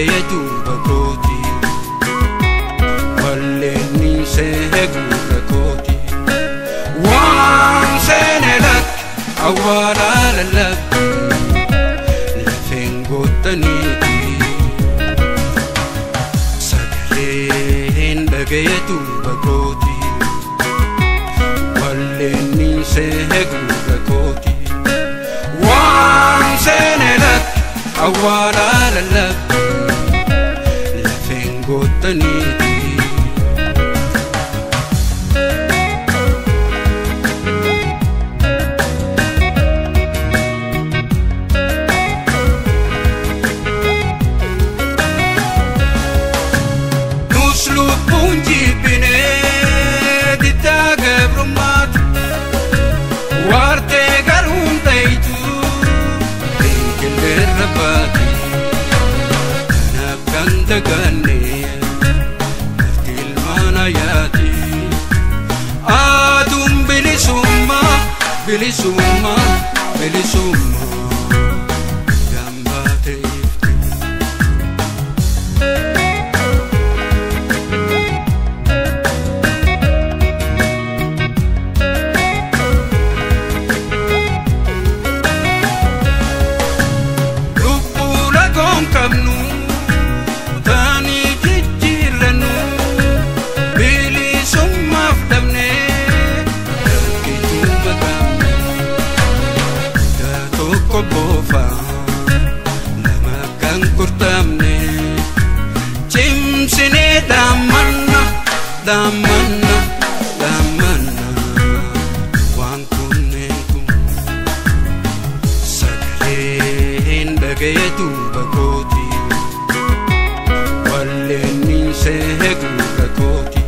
dhagayetu bakooti wallenni seegu bakooti waan seenelak awwaala lalabbi lafeen goottaniiti sagaleen dhagayetu bakooti wallenni seegu bakooti waan seenelak awwaala lalabbi lafeen goottaniiti Ganne naftil manayati adum bilisumma bilisumma bilisumma gambate rupula gon kamnu bofa lama kan kurtamne chimsine damanna damanna damanna wan kunnetu sagaleen dhagayetu bakooti wallenni seegu bakooti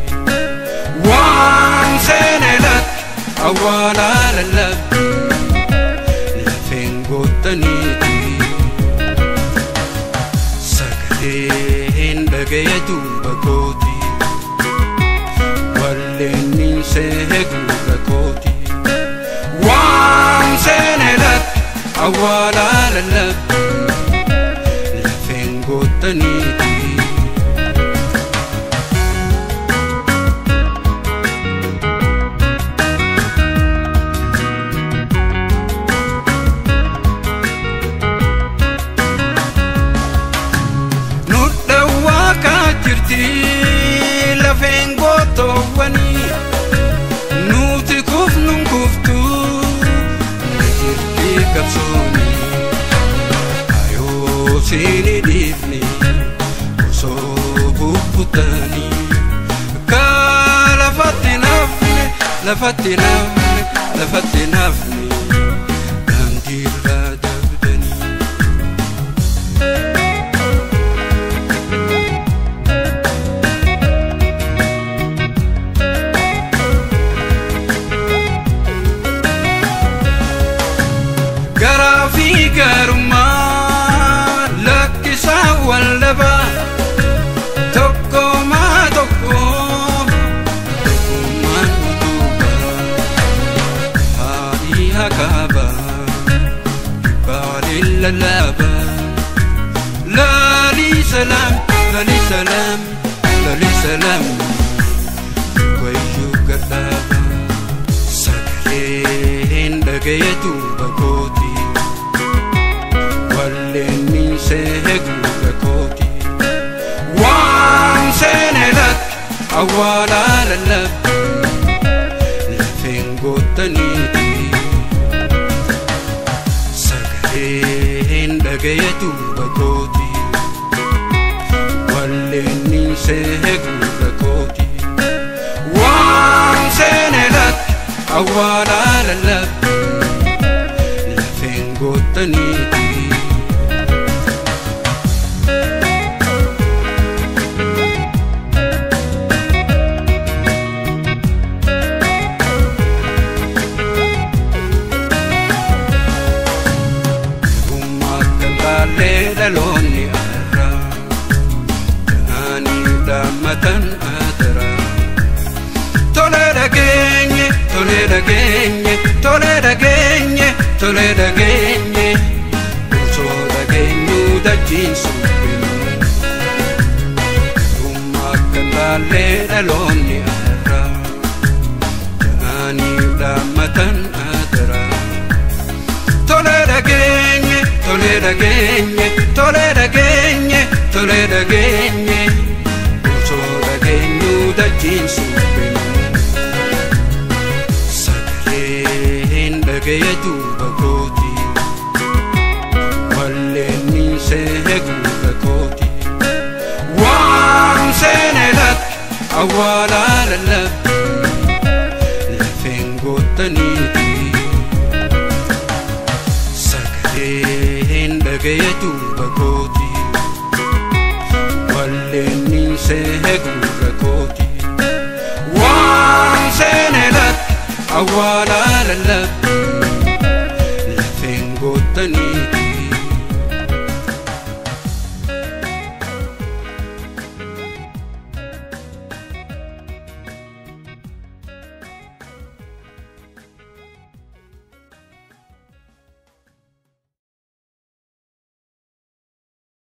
waan seenelak awwaala lalabbi goottaniiti sagaleen dhagayetu bakooti wallenni seegu bakooti waan seenelak awwaala lalabbi lafeen goottaniiti lafeen goottowwani nuti kufnun kuftu jirti qabsooni ayoo siini dhiifne osoo bubbutani ka lafatti nafne lafatti nafne lafatti nafne daandiirra dabdani garuma lakkisa wallaba tokko maa tokko tokkummaan utuba haadhi hakaaba baaliin lalaaba laalii salaam laalii salaam laalii salaam wayyuu gadhaaba sagaleen dhagayetu bakooti wallenni seegu bakooti waan seenelak awwaala lalabbi lafeen goottaniiti sagaleen dhagayetu bakooti wallenni seegu bakooti waan seenelak awwaala lalabbi lafeen goottaniiti loni ara ani damatan adara tolera genye tolera genye tolera genye tolera genye so da genyu da jinsu dhageenye tole dhageenye tole dhageenye osoo dhageenyu dachiin suphinu sagaleen dhaga'e duuba kooti walleennin see guuta kooti waan seene lakki awwaalaa lallabbi lafeen goottaniiti sagaleen dhaga'e duuba kooti walleennin see guuta kooti waan seene lakki awwaalaa lallabbi lafeen goottaniiti